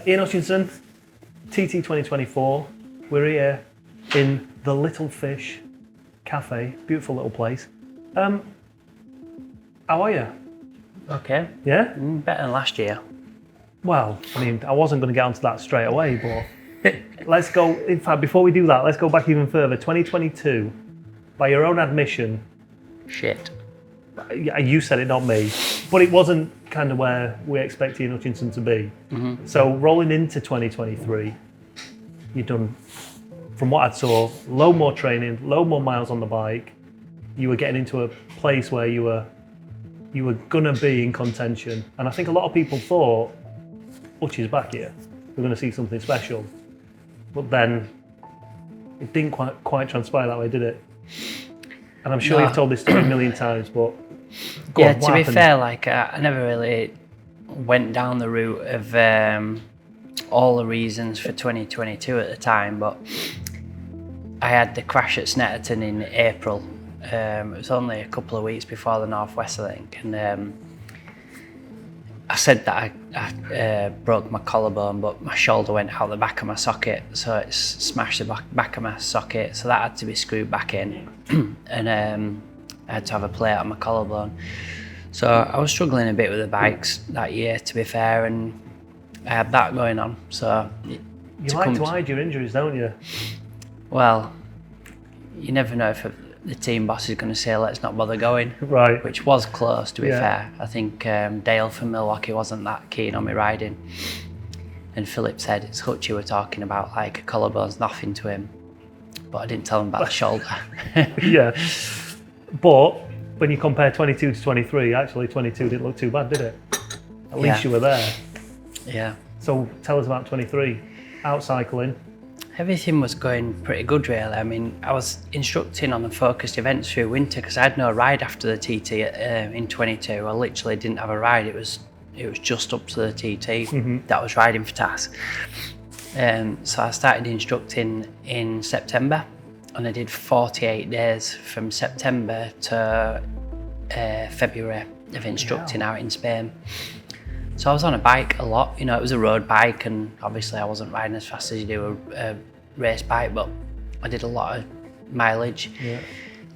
Ian Hutchinson, TT 2024. We're here in the Little Fish Cafe, beautiful little place. How are you? Okay. Yeah? Better than last year. Well, I mean, I wasn't going to get onto that straight away, but let's go, in fact, before we do that, let's go back even further. 2022, by your own admission. Shit. You said it, not me, but it wasn't kind of where we expected Ian Hutchinson to be. Mm-hmm. So rolling into 2023, you've done, from what I saw, load more training, load more miles on the bike. You were getting into a place where you were gonna be in contention, and I think a lot of people thought, Hutch is back here, we're gonna see something special. But then it didn't quite transpire that way, did it? And I'm sure you've told this story a million times, but go on, to be fair, like I never really went down the route of all the reasons for 2022 at the time, but I had the crash at Snetterton in April. It was only a couple of weeks before the Northwest, I think, and I said that I broke my collarbone, but my shoulder went out the back of my socket, so it smashed the back of my socket, so that had to be screwed back in, and I had to have a plate on my collarbone. So I was struggling a bit with the bikes that year, to be fair, and I had that going on. So you like to hide your injuries, don't you? Well, you never know if the team boss is going to say, let's not bother going. Right. Which was close, to be fair. I think Dale from Milwaukee wasn't that keen on me riding. And Philip said, it's Hutch you were talking about, like, a collarbone's nothing to him. But I didn't tell him about the shoulder. Yeah. But when you compare 22 to 23, actually 22 didn't look too bad, did it? At least you were there. Yeah. So tell us about 23. Out cycling. Everything was going pretty good, really. I mean, I was instructing on the focused events through winter because I had no ride after the TT in 22. I literally didn't have a ride. It was just up to the TT that I was riding for TAS. So I started instructing in September, and I did 48 days from September to February of instructing out in Spain. So I was on a bike a lot, you know, it was a road bike, and obviously I wasn't riding as fast as you do a race bike, but I did a lot of mileage,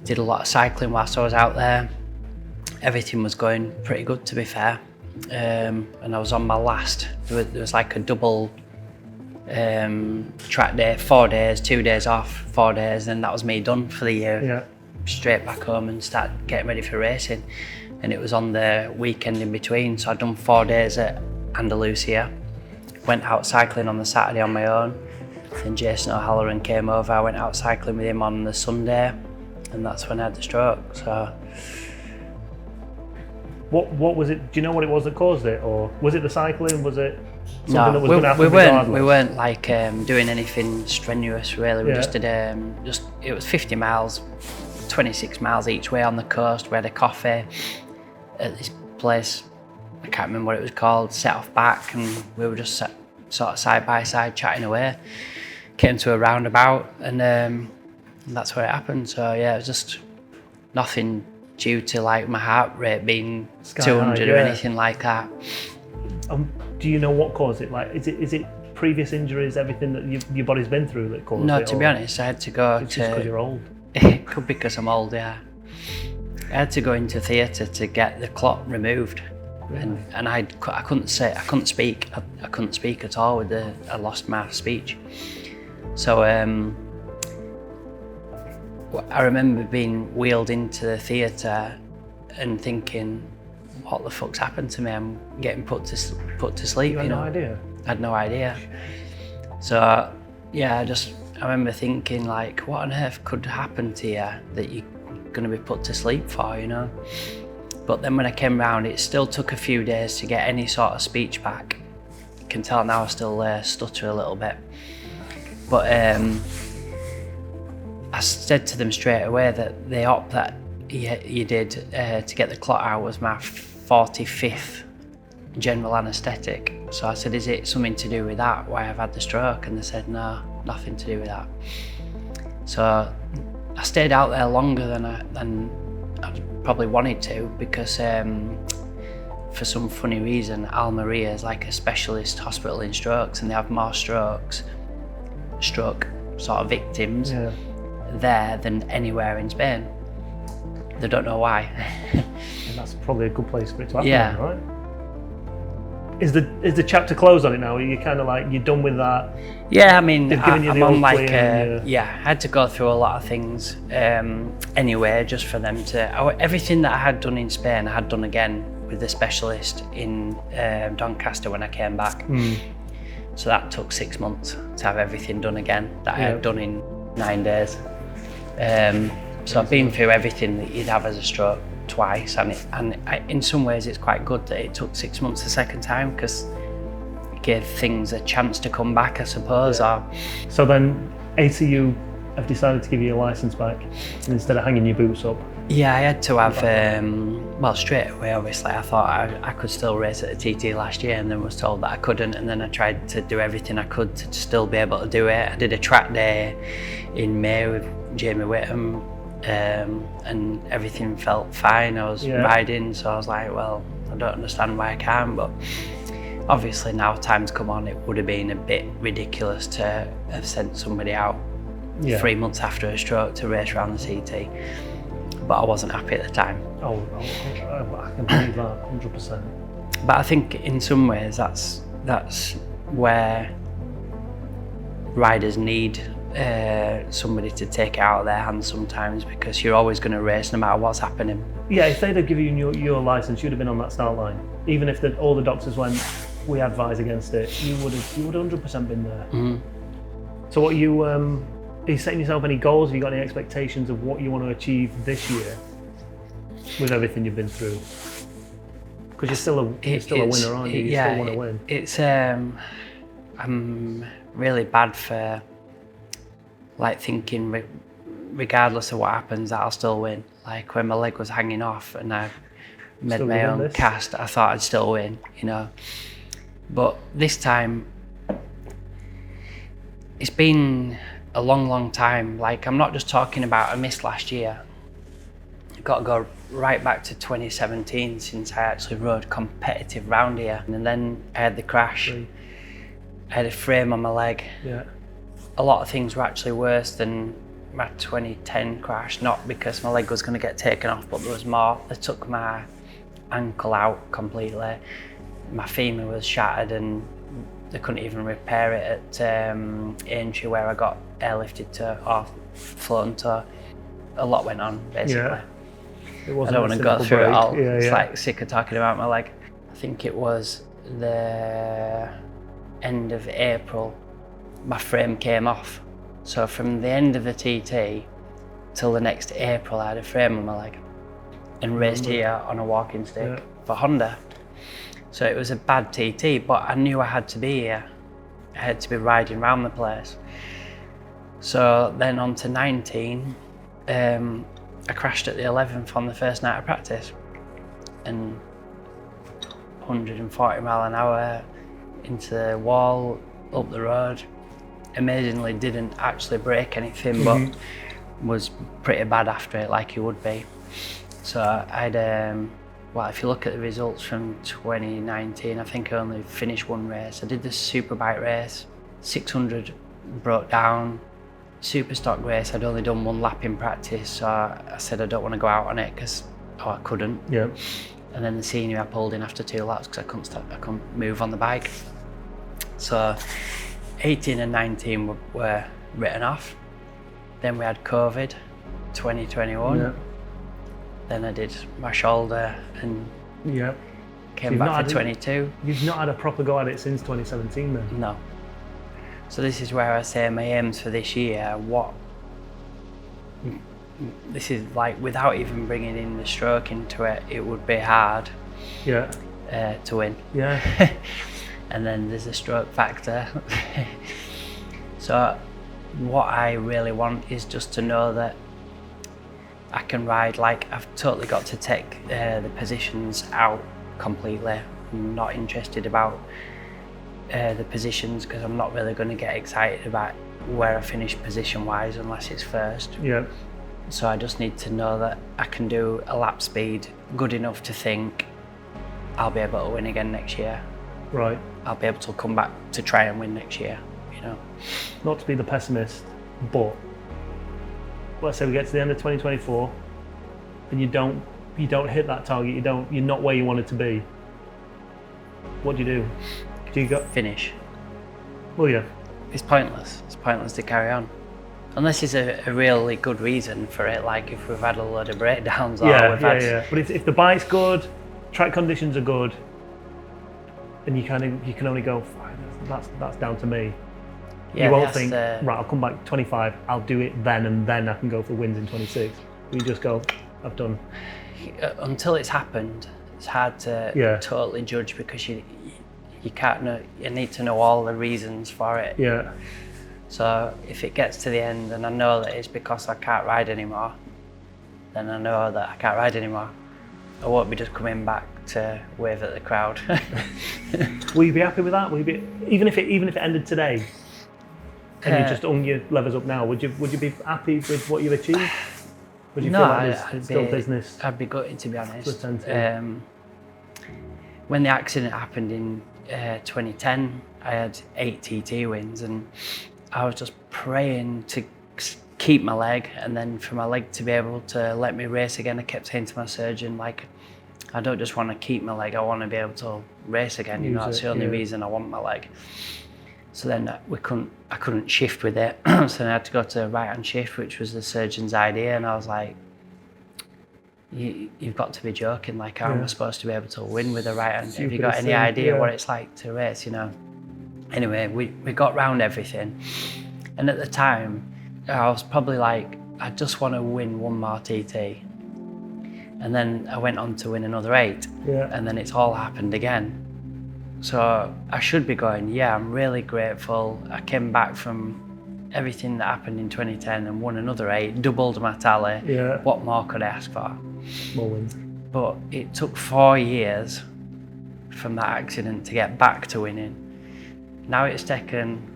did a lot of cycling whilst I was out there. Everything was going pretty good, to be fair. And I was on my last, there was like a double track day, 4 days, 2 days off, 4 days, and that was me done for the year. Yeah. Straight back home and start getting ready for racing. And it was on the weekend in between, so I'd done 4 days at Andalusia, went out cycling on the Saturday on my own, then Jason O'Halloran came over, I went out cycling with him on the Sunday, and that's when I had the stroke. So what was it, do you know what it was that caused it, or was it the cycling, was it something that was going to happen regardless? We weren't like doing anything strenuous really, we just did, it was 50 miles, 26 miles each way on the coast. We had a coffee at this place, I can't remember what it was called, set off back, and we were just sort of side by side chatting away. Came to a roundabout, and that's where it happened. So yeah, it was just nothing due to like my heart rate being 200 or anything like that. Do you know what caused it? Like, is it previous injuries, everything that your body's been through that caused it? No, to be honest, I had to go just because you're old? It could be because I'm old, yeah. I had to go into theatre to get the clot removed, and I couldn't speak. I couldn't speak at all I lost my speech. So I remember being wheeled into the theatre and thinking, what the fuck's happened to me? I'm getting put to sleep. You had no idea? I had no idea. So yeah, I remember thinking, like, what on earth could happen to you that you're going to be put to sleep for, you know? But then when I came round, it still took a few days to get any sort of speech back. You can tell now I still stutter a little bit. But I said to them straight away that the op that you did to get the clot out was my 45th general anaesthetic. So I said, is it something to do with that, why I've had the stroke? And they said, no, nothing to do with that. So I stayed out there longer than I probably wanted to, because for some funny reason, Almeria is like a specialist hospital in strokes, and they have more stroke sort of victims there than anywhere in Spain. They don't know why. And that's probably a good place for it to happen, Yeah. right? Is the chapter closed on it now? Are you kind of like, you're done with that? Yeah, I mean, They've given you I'm the on all like clear, I had to go through a lot of things anyway, just for them to. Everything that I had done in Spain, I had done again with the specialist in Doncaster when I came back. So that took 6 months to have everything done again that I had done in 9 days. So I've been through everything that you'd have as a stroke twice, and in some ways it's quite good that it took 6 months the second time, because it gave things a chance to come back, I suppose. So then ACU have decided to give you your licence back, and instead of hanging your boots up. Yeah, I had to have, well, straight away obviously I thought I could still race at the TT last year, and then was told that I couldn't, and then I tried to do everything I could to still be able to do it. I did a track day in May with Jamie Whittam, and everything felt fine. I was riding, so I was like, well, I don't understand why I can't, but obviously now time's come on, it would have been a bit ridiculous to have sent somebody out 3 months after a stroke to race around the TT, but I wasn't happy at the time. Oh, I can believe that, 100%. But I think in some ways that's where riders need somebody to take it out of their hands sometimes, because you're always going to race no matter what's happening. Yeah, if they'd have given you your licence, you'd have been on that start line. Even if all the doctors went, we advise against it, you would have 100% been there. So what are you setting yourself any goals? Have you got any expectations of what you want to achieve this year with everything you've been through? Because you're still a winner, aren't you? You still want to win. It's I'm really bad for like thinking regardless of what happens that I'll still win. Like when my leg was hanging off and I made my own cast, I thought I'd still win, you know. But this time, it's been a long time. Like, I'm not just talking about a miss last year. I've got to go right back to 2017 since I actually rode competitive round here. And then I had the crash. I had a frame on my leg. Yeah. A lot of things were actually worse than my 2010 crash, not because my leg was going to get taken off, but there was more. They took my ankle out completely. My femur was shattered and they couldn't even repair it at Aintree, where I got airlifted to, or flown to. A lot went on, basically. Yeah. I don't want to go through break. it all. Yeah, it's like sick of talking about my leg. I think it was the end of April, my frame came off. So from the end of the TT till the next April, I had a frame on my leg and raced here on a walking stick for Honda. So it was a bad TT, but I knew I had to be here. I had to be riding around the place. So then on to 19, I crashed at the 11th on the first night of practice, and 140 mile an hour into the wall, up the road. Amazingly didn't actually break anything, but was pretty bad after it, like you would be. So I'd, well, if you look at the results from 2019, I think I only finished one race. I did the Superbike race, 600 broke down. Super stock race, I'd only done one lap in practice, so I said I don't want to go out on it because I couldn't. Yeah. And then the senior I pulled in after 2 laps because I couldn't move on the bike. So 18 and 19 were written off. Then we had COVID, 2021. Yeah. Then I did my shoulder and came back for 22. You've not had a proper go at it since 2017 then? No. So this is where I say my aims for this year, this is like, without even bringing in the stroke into it, it would be hard to win. Yeah. And then there's a stroke factor. So what I really want is just to know that I can ride, like I've totally got to take the positions out completely. I'm not interested about the positions because I'm not really going to get excited about where I finish position wise unless it's first. Yeah. So I just need to know that I can do a lap speed good enough to think I'll be able to win again next year. Right. I'll be able to come back to try and win next year, you know. Not to be the pessimist, but let's say we get to the end of 2024 and you don't hit that target, you're not where you wanted to be. What do you do? Do you go Finish. Well, yeah. It's pointless. It's pointless to carry on. Unless there's a really good reason for it, like if we've had a load of breakdowns or we've had... But if the bike's good, track conditions are good, and you can only go, that's down to me. Yeah, You won't think, right, I'll come back 25, I'll do it then, and then I can go for wins in 26. You just go, I've done. Until it's happened, it's hard to totally judge, because you can't know, you need to know all the reasons for it. Yeah. So if it gets to the end and I know that it's because I can't ride anymore, then I know that I can't ride anymore. I won't be just coming back to wave at the crowd. Will you be happy with that? Will you be, even if it ended today, and you just hung your levers up now, would you be happy with what you've achieved? Would you feel like it's still business? I'd be gutted, to be honest. When the accident happened in 2010, I had 8 TT wins, and I was just praying to keep my leg, and then for my leg to be able to let me race again. I kept saying to my surgeon, like, I don't just want to keep my leg, I want to be able to race again. You know, that's the only reason I want my leg. So then I couldn't shift with it. So then I had to go to right hand shift, which was the surgeon's idea. And I was like, you've got to be joking. Like, how am I supposed to be able to win with a right hand? Have you got any idea what it's like to race, you know? Anyway, we got round everything. And at the time, I was probably like, I just want to win one more TT. And then I went on to win another 8. Yeah. And then it's all happened again. So I should be going, yeah, I'm really grateful. I came back from everything that happened in 2010 and won another 8, doubled my tally. Yeah. What more could I ask for? More wins. But it took 4 years from that accident to get back to winning. Now it's taken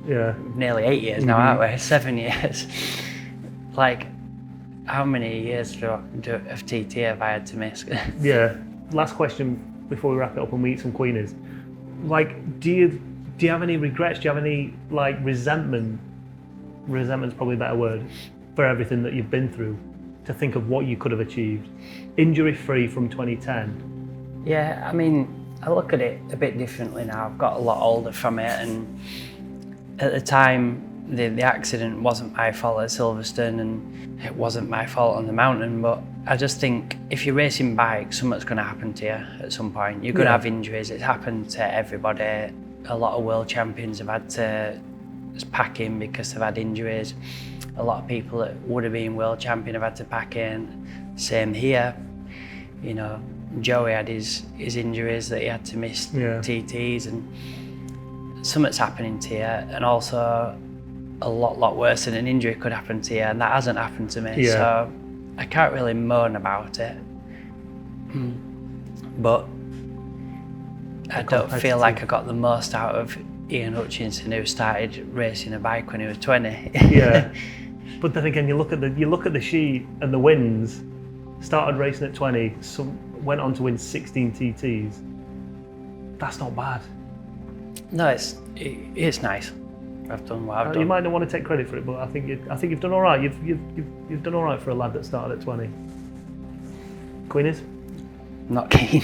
nearly 8 years now, aren't we? 7 years. Like, how many years of TT have I had to miss? Yeah. Last question before we wrap it up and we eat some Queenies. Like, do you have any regrets? Do you have any, like, resentment? Resentment's probably a better word for everything that you've been through, to think of what you could have achieved. Injury-free from 2010. Yeah, I mean, I look at it a bit differently now. I've got a lot older from it, and at the time, the accident wasn't my fault at Silverstone, and it wasn't my fault on the mountain, but I just think if you're racing bikes, something's going to happen to you at some point. You're going to have injuries. It's happened to everybody. A lot of world champions have had to pack in because they've had injuries. A lot of people that would have been world champion have had to pack in. Same here. You know, Joey had his injuries that he had to miss TTs, and something's happening to you, and also a lot worse than an injury could happen to you, and that hasn't happened to me. So I can't really moan about it. But I don't feel like I got the most out of Ian Hutchinson, who started racing a bike when he was 20. Yeah. But then again, you look at the sheet and the wins. Started racing at 20, went on to win 16 TTs. That's not bad. No, it's nice. I've done what I've done. You might not want to take credit for it, but I think you've done all right. You've done all right for a lad that started at 20. Queenies? Not keen.